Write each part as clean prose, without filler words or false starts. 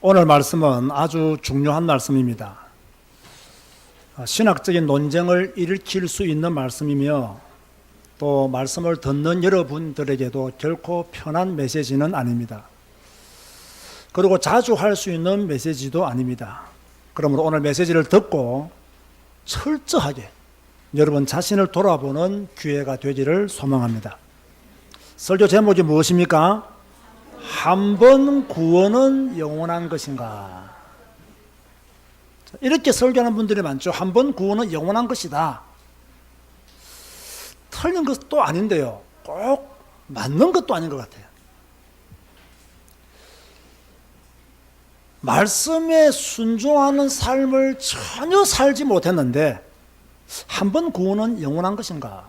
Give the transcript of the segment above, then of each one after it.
오늘 말씀은 아주 중요한 말씀입니다. 신학적인 논쟁을 일으킬 수 있는 말씀이며 또 말씀을 듣는 여러분들에게도 결코 편한 메시지는 아닙니다. 그리고 자주 할 수 있는 메시지도 아닙니다. 그러므로 오늘 메시지를 듣고 철저하게 여러분 자신을 돌아보는 기회가 되기를 소망합니다. 설교 제목이 무엇입니까? 한 번 구원은 영원한 것인가? 이렇게 설교하는 분들이 많죠. 한 번 구원은 영원한 것이다. 틀린 것도 아닌데요. 꼭 맞는 것도 아닌 것 같아요. 말씀에 순종하는 삶을 전혀 살지 못했는데 한 번 구원은 영원한 것인가?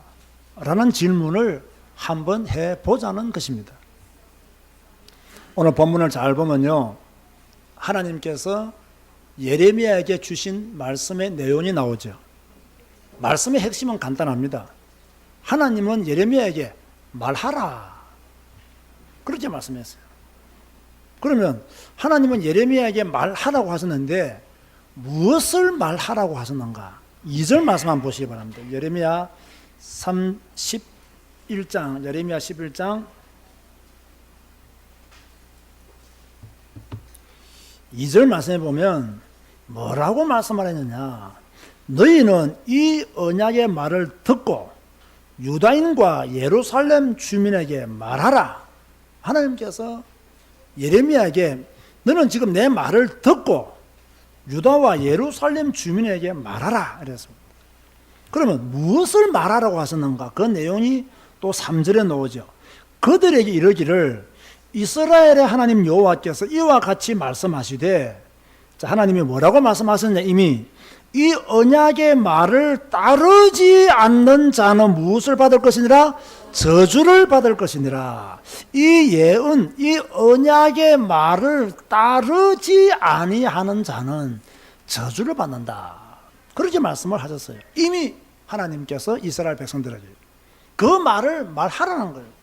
라는 질문을 한번 해보자는 것입니다. 오늘 본문을 잘 보면요, 하나님께서 예레미야에게 주신 말씀의 내용이 나오죠. 말씀의 핵심은 간단합니다. 하나님은 예레미야에게 말하라, 그렇게 말씀했어요. 그러면 하나님은 예레미야에게 말하라고 하셨는데 무엇을 말하라고 하셨는가? 2절 말씀 한번 보시기 바랍니다. 예레미야 11장 2절 말씀해 보면 뭐라고 말씀하셨느냐? 너희는 이 언약의 말을 듣고 유다인과 예루살렘 주민에게 말하라. 하나님께서 예레미야에게 너는 지금 내 말을 듣고 유다와 예루살렘 주민에게 말하라 이랬습니다. 그러면 무엇을 말하라고 하셨는가? 그 내용이 또 3절에 나오죠. 그들에게 이르기를 이스라엘의 하나님 여호와께서 이와 같이 말씀하시되, 자, 하나님이 뭐라고 말씀하셨냐? 이미 이 언약의 말을 따르지 않는 자는 무엇을 받을 것이니라? 저주를 받을 것이니라. 이 예언, 이 언약의 말을 따르지 아니하는 자는 저주를 받는다. 그렇게 말씀을 하셨어요. 이미 하나님께서 이스라엘 백성들에게 그 말을 말하라는 거예요.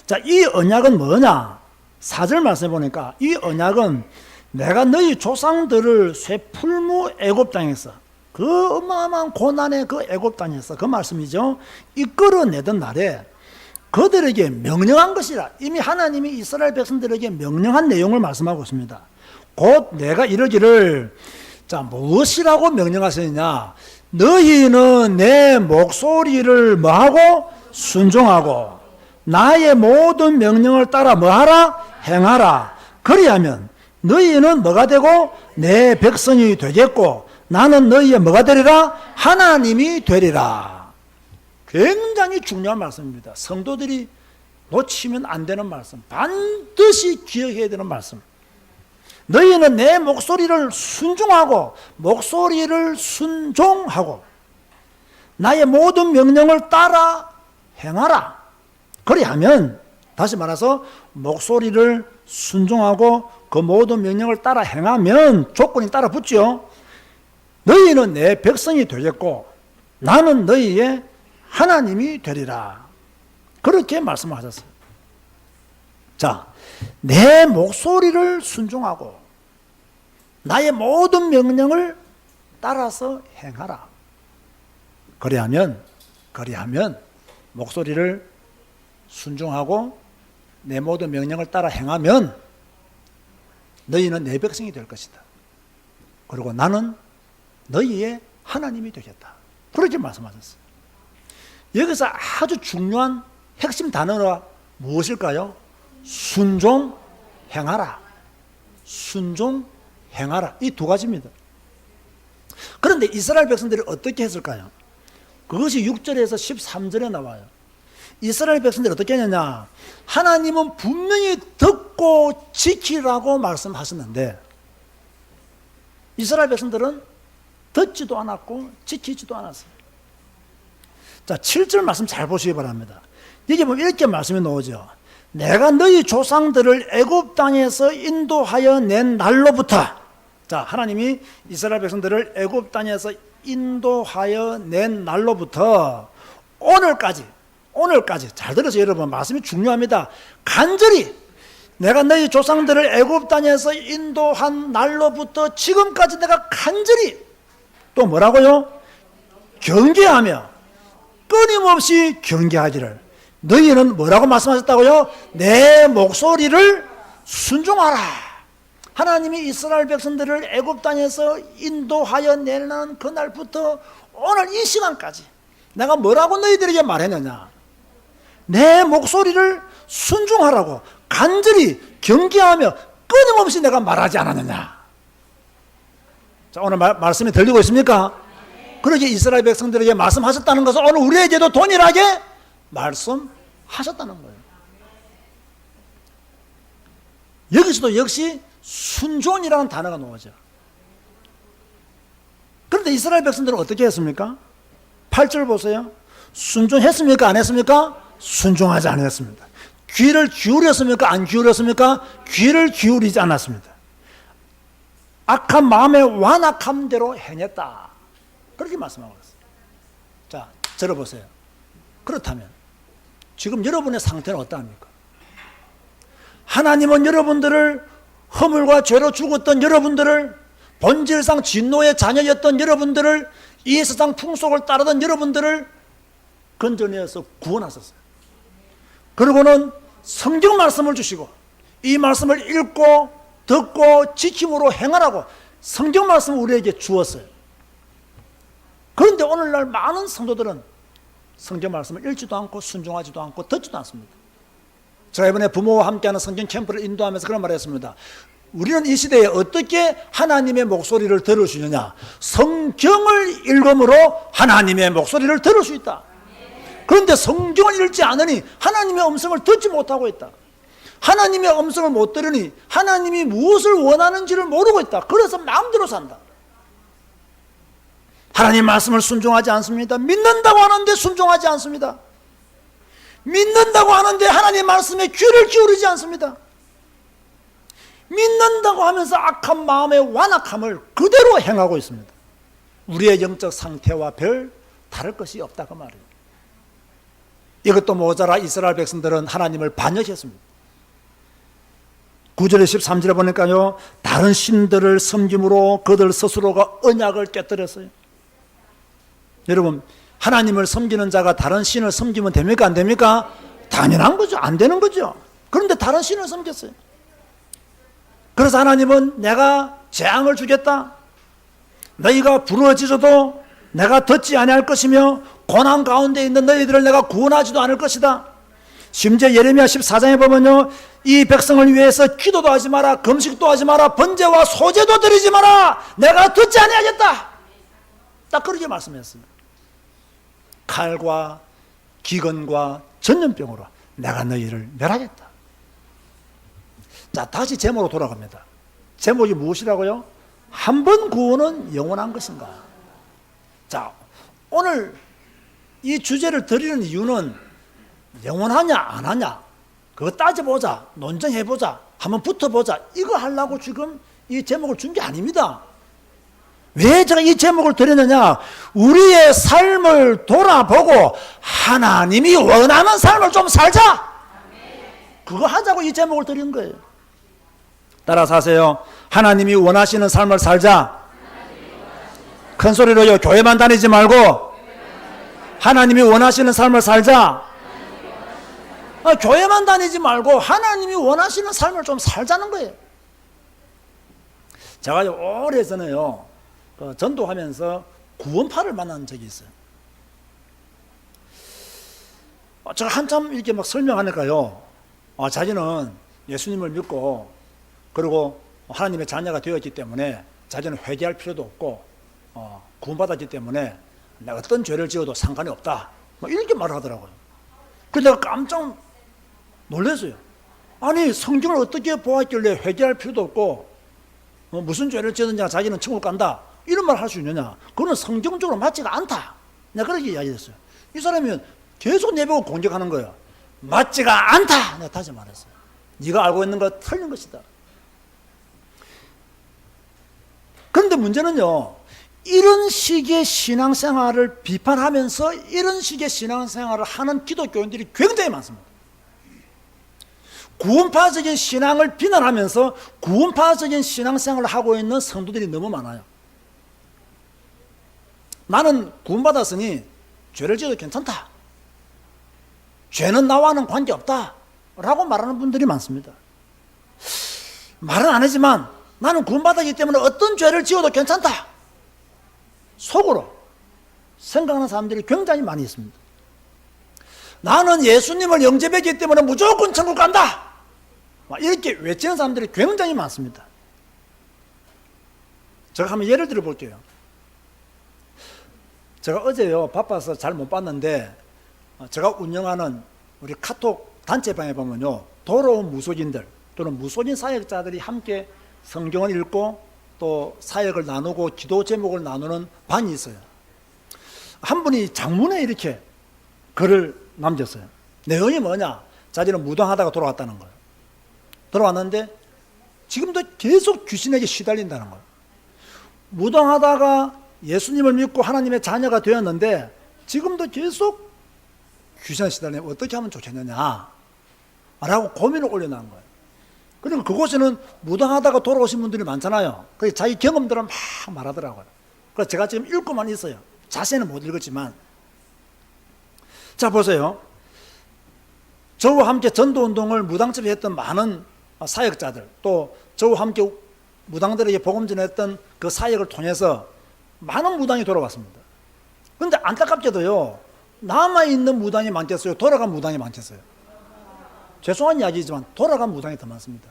자, 이 언약은 뭐냐? 4절 말씀해 보니까 이 언약은 내가 너희 조상들을 쇠풀무 애굽 땅에서, 그 어마어마한 고난의 그 애굽 땅에서, 그 말씀이죠, 이끌어내던 날에 그들에게 명령한 것이라. 이미 하나님이 이스라엘 백성들에게 명령한 내용을 말씀하고 있습니다. 곧 내가 이르기를, 자, 무엇이라고 명령하셨느냐? 너희는 내 목소리를 뭐하고? 순종하고 나의 모든 명령을 따라 뭐하라? 행하라. 그리하면 너희는 뭐가 되고? 내 백성이 되겠고 나는 너희의 뭐가 되리라? 하나님이 되리라. 굉장히 중요한 말씀입니다. 성도들이 놓치면 안 되는 말씀, 반드시 기억해야 되는 말씀. 너희는 내 목소리를 순종하고 나의 모든 명령을 따라 행하라. 그리하면, 다시 말해서 목소리를 순종하고 그 모든 명령을 따라 행하면 조건이 따라 붙죠. 너희는 내 백성이 되겠고 나는 너희의 하나님이 되리라. 그렇게 말씀하셨어요. 자, 내 목소리를 순종하고 나의 모든 명령을 따라서 행하라. 그리하면 목소리를 순종하고 내 모든 명령을 따라 행하면 너희는 내 백성이 될 것이다. 그리고 나는 너희의 하나님이 되겠다. 그렇게 말씀하셨어요. 여기서 아주 중요한 핵심 단어가 무엇일까요? 순종행하라. 순종행하라. 이 두 가지입니다. 그런데 이스라엘 백성들이 어떻게 했을까요? 그것이 6절에서 13절에 나와요. 이스라엘 백성들이 어떻게 했느냐? 하나님은 분명히 듣고 지키라고 말씀하셨는데 이스라엘 백성들은 듣지도 않았고 지키지도 않았어요. 자, 7절 말씀 잘 보시기 바랍니다. 여기 보면 이렇게 말씀이 나오죠. 내가 너희 조상들을 애굽 땅에서 인도하여 낸 날로부터, 자, 하나님이 이스라엘 백성들을 애굽 땅에서 인도하여 낸 날로부터 오늘까지 잘 들으세요 여러분. 말씀이 중요합니다. 간절히 내가 너희 조상들을 애굽 땅에서 인도한 날로부터 지금까지 내가 간절히 또 뭐라고요? 경계하며 끊임없이 경계하기를. 너희는 뭐라고 말씀하셨다고요? 내 목소리를 순종하라. 하나님이 이스라엘 백성들을 애굽 땅에서 인도하여 내는 그날부터 오늘 이 시간까지 내가 뭐라고 너희들에게 말했느냐? 내 목소리를 순종하라고 간절히 경계하며 끊임없이 내가 말하지 않았느냐? 자, 오늘 말씀이 들리고 있습니까? 그렇게 이스라엘 백성들에게 말씀하셨다는 것은 오늘 우리에게도 동일하게 말씀하셨다는 거예요. 여기서도 역시 순종이라는 단어가 나오죠. 그런데 이스라엘 백성들은 어떻게 했습니까? 8절 보세요. 순종했습니까? 안 했습니까? 순종하지 않았습니다. 귀를 기울였습니까? 안 기울였습니까? 귀를 기울이지 않았습니다. 악한 마음의 완악함대로 행했다. 그렇게 말씀하고 있어요. 자, 들어보세요. 그렇다면 지금 여러분의 상태는 어떠합니까? 하나님은 여러분들을 허물과 죄로 죽었던 여러분들을, 본질상 진노의 자녀였던 여러분들을, 이 세상 풍속을 따르던 여러분들을 건져내어서 구원하셨어요. 그리고는 성경 말씀을 주시고 이 말씀을 읽고 듣고 지킴으로 행하라고 성경 말씀을 우리에게 주었어요. 그런데 오늘날 많은 성도들은 성경 말씀을 읽지도 않고 순종하지도 않고 듣지도 않습니다. 제가 이번에 부모와 함께하는 성경 캠프를 인도하면서 그런 말을 했습니다. 우리는 이 시대에 어떻게 하나님의 목소리를 들을 수 있느냐? 성경을 읽음으로 하나님의 목소리를 들을 수 있다. 그런데 성경을 읽지 않으니 하나님의 음성을 듣지 못하고 있다. 하나님의 음성을 못 들으니 하나님이 무엇을 원하는지를 모르고 있다. 그래서 마음대로 산다. 하나님 말씀을 순종하지 않습니다. 믿는다고 하는데 순종하지 않습니다. 믿는다고 하는데 하나님 말씀에 귀를 기울이지 않습니다. 믿는다고 하면서 악한 마음의 완악함을 그대로 행하고 있습니다. 우리의 영적 상태와 별 다를 것이 없다 그 말이에요. 이것도 모자라 이스라엘 백성들은 하나님을 반역했습니다. 9절에 13절에 보니까요, 다른 신들을 섬김으로 그들 스스로가 언약을 깨뜨렸어요. 여러분, 하나님을 섬기는 자가 다른 신을 섬기면 됩니까? 안 됩니까? 당연한 거죠. 안 되는 거죠. 그런데 다른 신을 섬겼어요. 그래서 하나님은 내가 재앙을 주겠다. 너희가 부러지셔도 내가 듣지 아니할 것이며 고난 가운데 있는 너희들을 내가 구원하지도 않을 것이다. 심지어 예레미야 14장에 보면요, 이 백성을 위해서 기도도 하지 마라, 금식도 하지 마라, 번제와 소제도 드리지 마라. 내가 듣지 아니하겠다. 딱 그렇게 말씀했습니다. 칼과 기근과 전염병으로 내가 너희를 멸하겠다. 자, 다시 제목으로 돌아갑니다. 제목이 무엇이라고요? 한 번 구원은 영원한 것인가? 자, 오늘 이 주제를 드리는 이유는 영원하냐 안 하냐 그거 따져보자, 논쟁해보자, 한번 붙어보자, 이거 하려고 지금 이 제목을 준 게 아닙니다. 왜 제가 이 제목을 드렸느냐? 우리의 삶을 돌아보고 하나님이 원하는 삶을 좀 살자, 그거 하자고 이 제목을 드린 거예요. 따라서 하세요. 하나님이 원하시는 삶을 살자. 큰 소리로요. 교회만 다니지 말고 하나님이 원하시는 삶을 살자. 교회만 다니지 말고 하나님이 원하시는 삶을 좀 살자는 거예요. 제가 오래전에요, 전도하면서 구원파를 만난 적이 있어요. 제가 한참 이렇게 막 설명하니까요, 자기는 예수님을 믿고 그리고 하나님의 자녀가 되었기 때문에 자기는 회개할 필요도 없고 구원받았기 때문에 내가 어떤 죄를 지어도 상관이 없다, 이렇게 말을 하더라고요. 그래서 내가 깜짝 놀랐어요. 아니, 성경을 어떻게 보았길래 회개할 필요도 없고 무슨 죄를 지었느냐 자기는 천국 간다, 이런 말 할 수 있느냐? 그건 성경적으로 맞지가 않다. 내가 그렇게 이야기했어요. 이 사람이 계속 내보고 공격하는 거예요. 맞지가 않다. 내가 다시 말했어요. 네가 알고 있는 거 틀린 것이다. 그런데 문제는요, 이런 식의 신앙생활을 비판하면서 이런 식의 신앙생활을 하는 기독교인들이 굉장히 많습니다. 구원파적인 신앙을 비난하면서 구원파적인 신앙생활을 하고 있는 성도들이 너무 많아요. 나는 구원받았으니 죄를 지어도 괜찮다. 죄는 나와는 관계없다. 라고 말하는 분들이 많습니다. 말은 안 하지만 나는 구원받았기 때문에 어떤 죄를 지어도 괜찮다. 속으로 생각하는 사람들이 굉장히 많이 있습니다. 나는 예수님을 영접했기 때문에 무조건 천국 간다. 이렇게 외치는 사람들이 굉장히 많습니다. 제가 한번 예를 들어 볼게요. 제가 어제요 바빠서 잘 못 봤는데 제가 운영하는 우리 카톡 단체방에 보면요 돌아온 무속인들 또는 무속인 사역자들이 함께 성경을 읽고 또 사역을 나누고 기도 제목을 나누는 방이 있어요. 한 분이 장문에 이렇게 글을 남겼어요. 내용이 뭐냐? 자기는 무당하다가 돌아왔다는 거예요. 돌아왔는데 지금도 계속 귀신에게 시달린다는 거예요. 무당하다가 예수님을 믿고 하나님의 자녀가 되었는데 지금도 계속 귀신에 시달리면 어떻게 하면 좋겠느냐 라고 고민을 올려놓은 거예요. 그리고 그곳에는 무당하다가 돌아오신 분들이 많잖아요. 그래서 자기 경험들을 막 말하더라고요. 그래서 제가 지금 읽고만 있어요. 자세는 못 읽었지만. 자 보세요. 저와 함께 전도운동을 무당집에 했던 많은 사역자들 또 저와 함께 무당들에게 복음 전했던 그 사역을 통해서 많은 무당이 돌아왔습니다. 그런데 안타깝게도요 남아있는 무당이 많겠어요? 돌아간 무당이 많겠어요? 죄송한 이야기지만 돌아간 무당이 더 많습니다.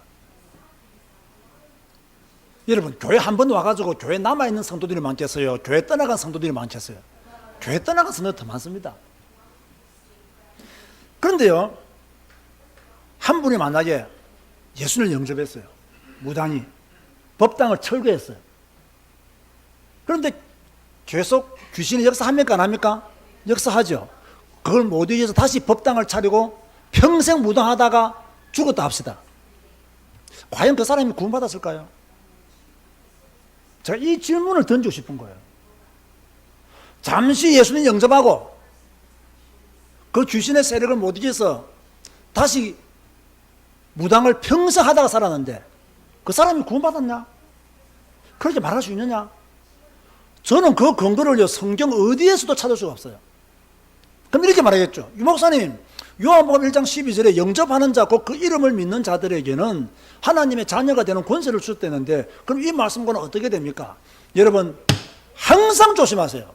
여러분 교회 한 번 와가지고 교회 남아있는 성도들이 많겠어요? 교회 떠나간 성도들이 많겠어요? 교회 떠나간 성도들이 더 많습니다. 그런데요 한 분이 만약에 예수를 영접했어요. 무당이 법당을 철거했어요. 그런데 계속 귀신이 역사합니까 안 합니까? 역사하죠. 그걸 못 이겨서 다시 법당을 차리고 평생 무당하다가 죽었다 합시다. 과연 그 사람이 구원받았을까요? 제가 이 질문을 던지고 싶은 거예요. 잠시 예수님 영접하고 그 귀신의 세력을 못 이겨서 다시 무당을 평생 하다가 살았는데 그 사람이 구원받았냐? 그렇게 말할 수 있느냐? 저는 그 근거를요 성경 어디에서도 찾을 수가 없어요. 그럼 이렇게 말하겠죠. 유 목사님 요한복음 1장 12절에 영접하는 자 곧 그 이름을 믿는 자들에게는 하나님의 자녀가 되는 권세를 주셨다는데 그럼 이 말씀과는 어떻게 됩니까? 여러분 항상 조심하세요.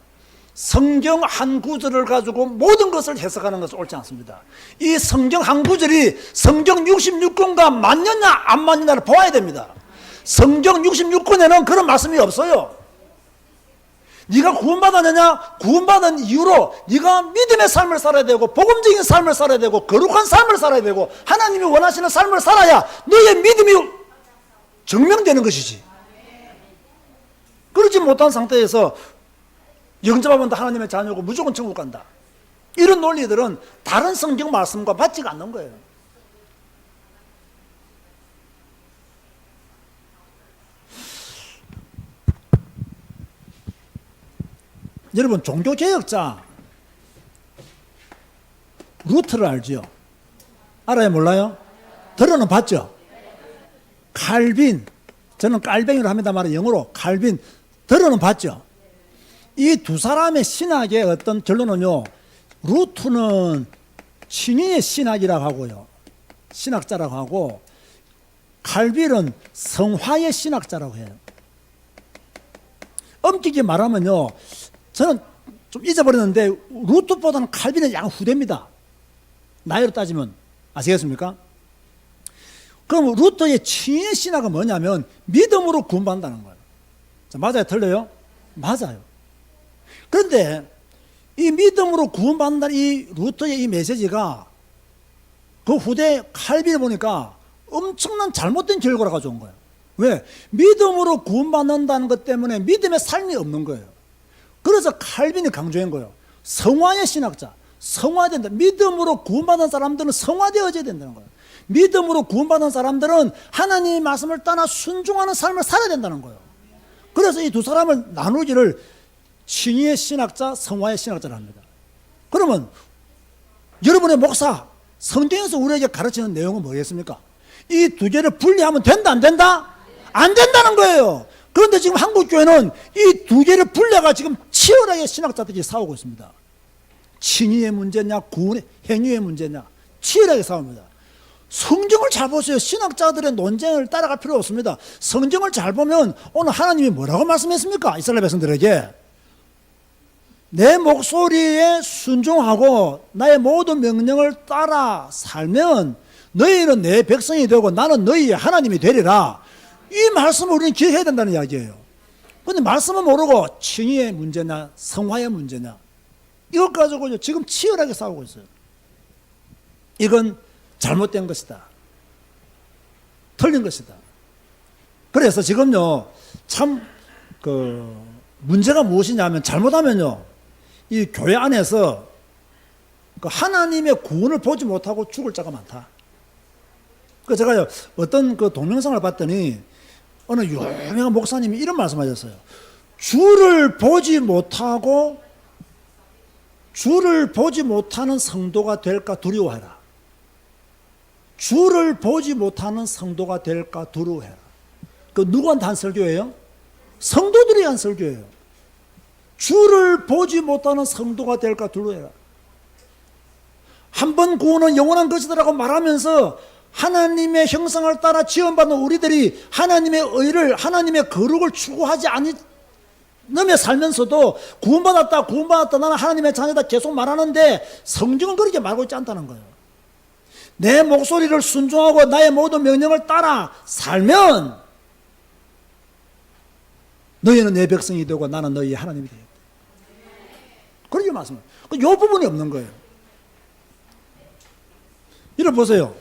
성경 한 구절을 가지고 모든 것을 해석하는 것은 옳지 않습니다. 이 성경 한 구절이 성경 66권과 맞느냐 안 맞느냐를 보아야 됩니다. 성경 66권에는 그런 말씀이 없어요. 네가 구원받았느냐? 구원받은 이유로 네가 믿음의 삶을 살아야 되고 복음적인 삶을 살아야 되고 거룩한 삶을 살아야 되고 하나님이 원하시는 삶을 살아야 너의 믿음이 증명되는 것이지. 그러지 못한 상태에서 영접하면 하나님의 자녀고 무조건 천국 간다. 이런 논리들은 다른 성경 말씀과 맞지가 않는 거예요. 여러분 종교개혁자 루트를 알지요? 알아요 몰라요? 들어는 봤죠? 칼빈, 저는 깔뱅이로 합니다 말은 영어로 칼빈, 들어는 봤죠? 이 두 사람의 신학의 어떤 결론은요 루트는 신인의 신학이라고 하고요 신학자라고 하고 칼빈은 성화의 신학자라고 해요. 엄격히 말하면요 저는 좀 잊어버렸는데 루트보다는 칼빈의 양 후대입니다. 나이로 따지면. 아시겠습니까? 그럼 루터의 친의 신학은 뭐냐면 믿음으로 구원받는다는 거예요. 자, 맞아요? 틀려요? 맞아요. 그런데 이 믿음으로 구원받는다는 이 루터의 이 메시지가 그 후대 칼빈을 보니까 엄청난 잘못된 결과를 가져온 거예요. 왜? 믿음으로 구원받는다는 것 때문에 믿음의 삶이 없는 거예요. 그래서 칼빈이 강조한 거예요. 성화의 신학자, 성화된다. 믿음으로 구원받은 사람들은 성화되어져야 된다는 거예요. 믿음으로 구원받은 사람들은 하나님의 말씀을 따라 순종하는 삶을 살아야 된다는 거예요. 그래서 이 두 사람을 나누기를 신의의 신학자, 성화의 신학자를 합니다. 그러면 여러분의 목사, 성경에서 우리에게 가르치는 내용은 뭐겠습니까? 이 두 개를 분리하면 된다, 안 된다? 안 된다는 거예요. 그런데 지금 한국교회는 이 두 개를 분리가 지금 치열하게 신학자들이 싸우고 있습니다. 칭의의 문제냐, 구원의 행위의 문제냐, 치열하게 싸웁니다. 성경을 잘 보세요. 신학자들의 논쟁을 따라갈 필요 없습니다. 성경을 잘 보면 오늘 하나님이 뭐라고 말씀했습니까? 이스라엘 백성들에게 내 목소리에 순종하고 나의 모든 명령을 따라 살면 너희는 내 백성이 되고 나는 너희의 하나님이 되리라. 이 말씀을 우리는 기억해야 된다는 이야기예요. 그런데 말씀은 모르고 칭의의 문제냐 성화의 문제냐 이것 가지고 지금 치열하게 싸우고 있어요. 이건 잘못된 것이다. 틀린 것이다. 그래서 지금요 참 문제가 무엇이냐면 잘못하면요 이 교회 안에서 하나님의 구원을 보지 못하고 죽을 자가 많다. 그래서 제가 어떤 동영상을 봤더니 어느 유명한 목사님이 이런 말씀하셨어요. 주를 보지 못하는 성도가 될까 두려워해라. 주를 보지 못하는 성도가 될까 두려워해라. 그 누구한테 한 설교예요? 성도들이 한 설교예요. 주를 보지 못하는 성도가 될까 두려워해라. 한 번 구원은 영원한 것이다라고 말하면서 하나님의 형상을 따라 지원받는 우리들이 하나님의 의를, 하나님의 거룩을 추구하지 않으며 살면서도 구원받았다 나는 하나님의 자녀다 계속 말하는데 성경은 그렇게 말하고 있지 않다는 거예요. 내 목소리를 순종하고 나의 모든 명령을 따라 살면 너희는 내 백성이 되고 나는 너희의 하나님이 되겠다. 그렇게 말씀해요. 이 부분이 없는 거예요. 이를 보세요.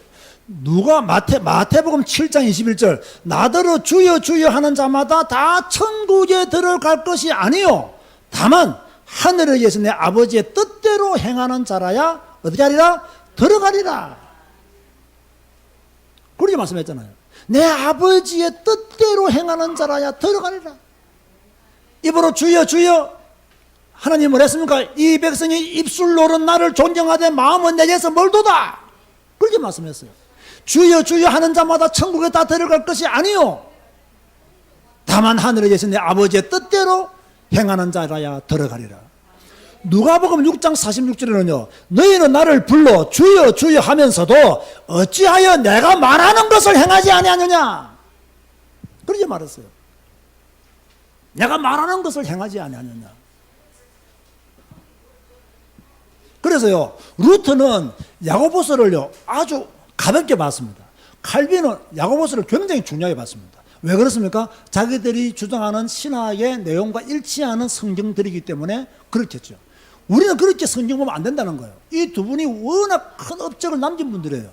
누가 마태복음 7장 21절 나더러 주여 주여 하는 자마다 다 천국에 들어갈 것이 아니요 다만 하늘에 계신 내 아버지의 뜻대로 행하는 자라야 어떻게 하리라? 들어가리라. 그렇게 말씀했잖아요. 내 아버지의 뜻대로 행하는 자라야 들어가리라. 입으로 주여 주여 하나님 뭘 했습니까? 이 백성이 입술로는 나를 존경하되 마음은 내게서 멀도다. 그렇게 말씀했어요. 주여 주여 하는 자마다 천국에 다 들어갈 것이 아니요 다만 하늘에 계신 내 아버지의 뜻대로 행하는 자라야 들어가리라. 누가복음 6장 46절에는요 너희는 나를 불러 주여 주여 하면서도 어찌하여 내가 말하는 것을 행하지 아니하느냐 그렇게 말했어요. 내가 말하는 것을 행하지 아니하느냐. 그래서요 루터는 야고보서를요 아주 가볍게 봤습니다. 칼빈은 야고보서를 굉장히 중요하게 봤습니다. 왜 그렇습니까? 자기들이 주장하는 신학의 내용과 일치하는 성경들이기 때문에 그렇겠죠. 우리는 그렇게 성경 보면 안 된다는 거예요. 이 두 분이 워낙 큰 업적을 남긴 분들이에요.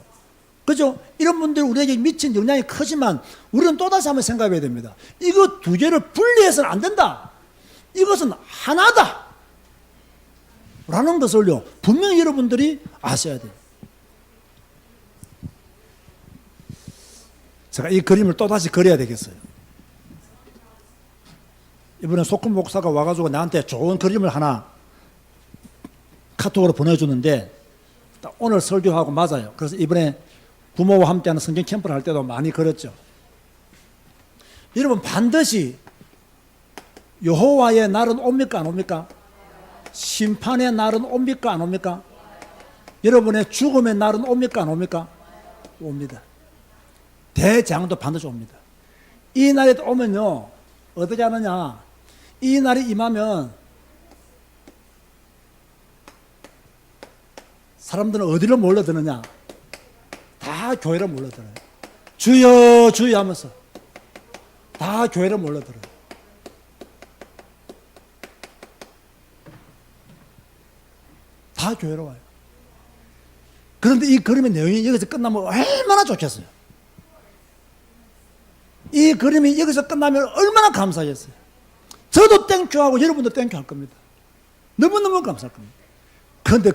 그죠? 이런 분들이 우리에게 미친 영향이 크지만 우리는 또다시 한번 생각해야 됩니다. 이거 두 개를 분리해서는 안 된다. 이것은 하나다 라는 것을요 분명히 여러분들이 아셔야 돼요. 제가 이 그림을 또다시 그려야 되겠어요. 이번에 소금 목사가 와가지고 나한테 좋은 그림을 하나 카톡으로 보내주는데 오늘 설교하고 맞아요. 그래서 이번에 부모와 함께하는 성경 캠프를 할 때도 많이 그렸죠. 여러분 반드시 여호와의 날은 옵니까 안 옵니까? 심판의 날은 옵니까 안 옵니까? 여러분의 죽음의 날은 옵니까 안 옵니까? 옵니다. 대장도 반드시 옵니다. 이 날에 오면요 어떻게 하느냐, 이 날이 임하면 사람들은 어디로 몰려드느냐, 다 교회로 몰려들어요. 주여 주여 하면서 다 교회로 몰려들어요. 다 교회로 와요. 그런데 이 그림의 내용이 여기서 끝나면 얼마나 좋겠어요. 이 그림이 여기서 끝나면 얼마나 감사하겠어요. 저도 땡큐하고 여러분도 땡큐할 겁니다. 너무너무 감사할 겁니다. 그런데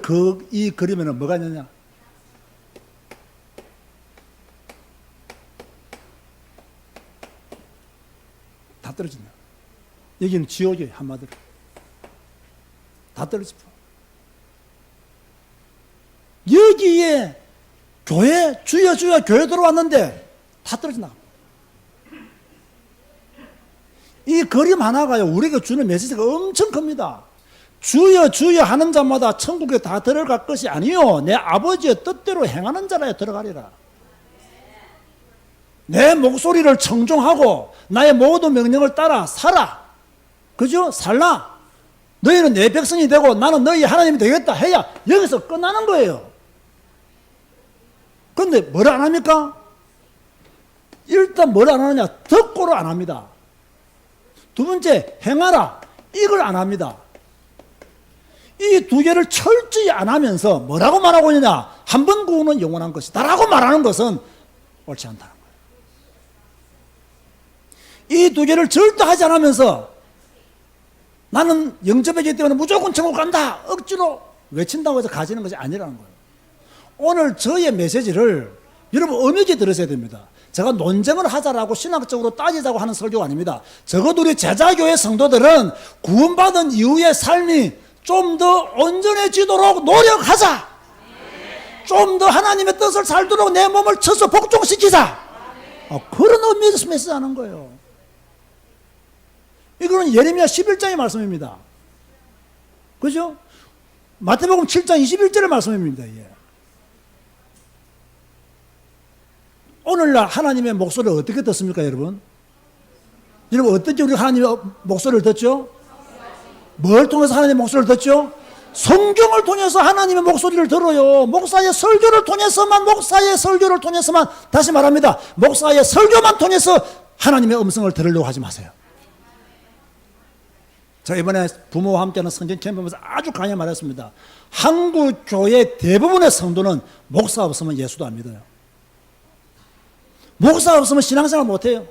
이 그림에는 뭐가 있느냐, 다 떨어진다. 여기는 지옥이에요. 한마디로 다 떨어집니다. 여기에 교회 주여 주여 교회 들어왔는데 다 떨어져 나가. 이 그림 하나가요 우리에게 주는 메시지가 엄청 큽니다. 주여 주여 하는 자마다 천국에 다 들어갈 것이 아니요 내 아버지의 뜻대로 행하는 자라야 들어가리라. 내 목소리를 청종하고 나의 모든 명령을 따라 살아. 그죠? 살라. 너희는 내 백성이 되고 나는 너희 하나님이 되겠다 해야 여기서 끝나는 거예요. 그런데 뭘 안 합니까? 일단 뭘 안 하느냐? 듣고를 안 합니다. 두 번째, 행하라. 이걸 안 합니다. 이 두 개를 철저히 안 하면서 뭐라고 말하고 있느냐? 한 번 구원은 영원한 것이다 라고 말하는 것은 옳지 않다는 거예요. 이 두 개를 절대 하지 않으면서 나는 영접이기 때문에 무조건 천국 간다 억지로 외친다고 해서 가지는 것이 아니라는 거예요. 오늘 저의 메시지를 여러분 의미 있게 들으셔야 됩니다. 제가 논쟁을 하자라고 신학적으로 따지자고 하는 설교가 아닙니다. 적어도 우리 제자교회 성도들은 구원받은 이후의 삶이 좀 더 온전해지도록 노력하자. 좀 더 하나님의 뜻을 살도록 내 몸을 쳐서 복종시키자. 그런 의미에서 메시지하는 거예요. 이거는 예레미야 11장의 말씀입니다. 그죠? 마태복음 7장 21절의 말씀입니다. 예. 오늘날 하나님의 목소리를 어떻게 듣습니까, 여러분? 여러분, 어떻게 우리 하나님의 목소리를 듣죠? 뭘 통해서 하나님의 목소리를 듣죠? 성경을 통해서 하나님의 목소리를 들어요. 목사의 설교를 통해서만, 다시 말합니다. 목사의 설교만 통해서 하나님의 음성을 들으려고 하지 마세요. 제가 이번에 부모와 함께하는 성경 캠프에서 아주 강하게 말했습니다. 한국 교회 대부분의 성도는 목사 없으면 예수도 안 믿어요. 목사 없으면 신앙생활 못해요.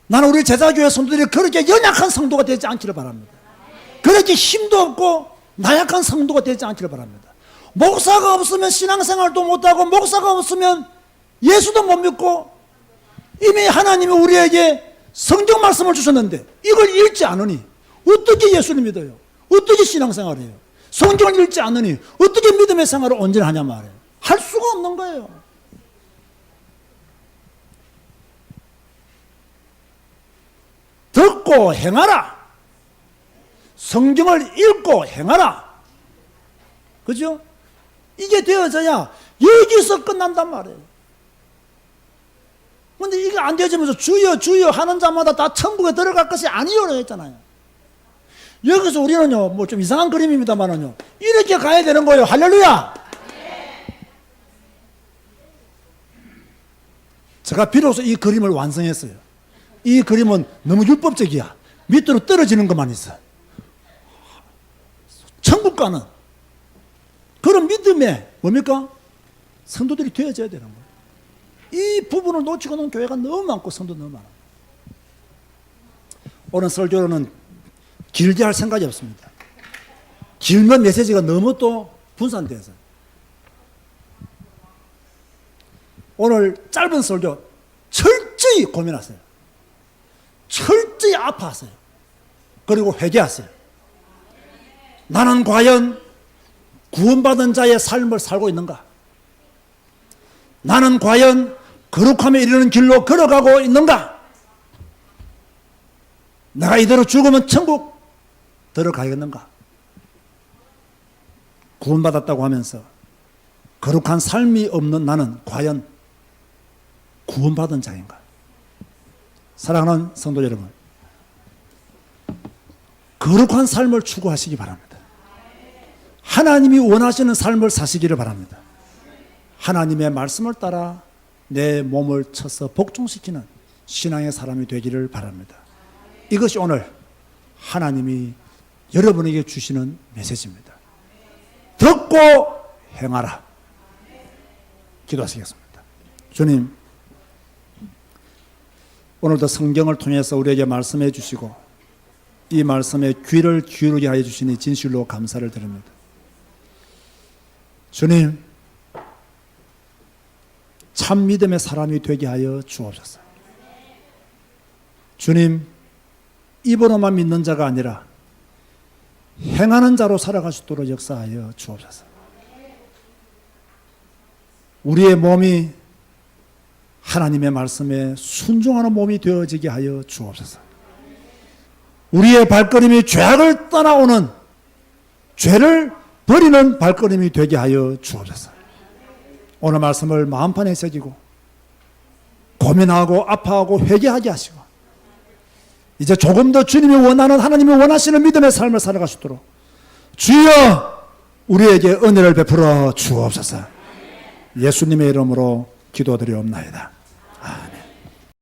나는 우리 제자교회 성도들이 그렇게 연약한 성도가 되지 않기를 바랍니다. 그렇게 힘도 없고 나약한 성도가 되지 않기를 바랍니다. 목사가 없으면 신앙생활도 못하고 목사가 없으면 예수도 못 믿고 이미 하나님이 우리에게 성경 말씀을 주셨는데 이걸 읽지 않으니 어떻게 예수를 믿어요? 어떻게 신앙생활을 해요? 성경을 읽지 않으니 어떻게 믿음의 생활을 온전히 하냐 말이에요. 할 수가 없는 거예요. 듣고 행하라. 성경을 읽고 행하라. 그죠? 이게 되어져야 여기서 끝난단 말이에요. 근데 이게 안 되어지면서 주여 주여 하는 자마다 다 천국에 들어갈 것이 아니오라 했잖아요. 여기서 우리는요, 뭐 좀 이상한 그림입니다만은요, 이렇게 가야 되는 거예요. 할렐루야! 제가 비로소 이 그림을 완성했어요. 이 그림은 너무 율법적이야. 밑으로 떨어지는 것만 있어. 천국 가는 그런 믿음에 뭡니까? 성도들이 되어져야 되는 거예요. 이 부분을 놓치고 놓은 교회가 너무 많고 성도 너무 많아요. 오늘 설교로는 길게 할 생각이 없습니다. 길면 메시지가 너무 또 분산돼서 오늘 짧은 설교 철저히 고민하세요. 철저히 아파하세요. 그리고 회개하세요. 나는 과연 구원받은 자의 삶을 살고 있는가? 나는 과연 거룩함에 이르는 길로 걸어가고 있는가? 내가 이대로 죽으면 천국 들어가겠는가? 구원받았다고 하면서 거룩한 삶이 없는 나는 과연 구원받은 자인가? 사랑하는 성도 여러분, 거룩한 삶을 추구하시기 바랍니다. 하나님이 원하시는 삶을 사시기를 바랍니다. 하나님의 말씀을 따라 내 몸을 쳐서 복종시키는 신앙의 사람이 되기를 바랍니다. 이것이 오늘 하나님이 여러분에게 주시는 메시지입니다. 듣고 행하라. 기도하시겠습니다. 주님, 오늘도 성경을 통해서 우리에게 말씀해 주시고 이 말씀에 귀를 기울이게 하여 주시니 진실로 감사를 드립니다. 주님, 참 믿음의 사람이 되게 하여 주옵소서. 주님, 입으로만 믿는 자가 아니라 행하는 자로 살아갈 수 있도록 역사하여 주옵소서. 우리의 몸이 하나님의 말씀에 순종하는 몸이 되어지게 하여 주옵소서. 우리의 발걸음이 죄악을 떠나오는, 죄를 버리는 발걸음이 되게 하여 주옵소서. 오늘 말씀을 마음판에 새기고 고민하고 아파하고 회개하게 하시고 이제 조금 더 주님이 원하는, 하나님이 원하시는 믿음의 삶을 살아갈 수 있도록 주여 우리에게 은혜를 베풀어 주옵소서. 예수님의 이름으로 기도드리옵나이다.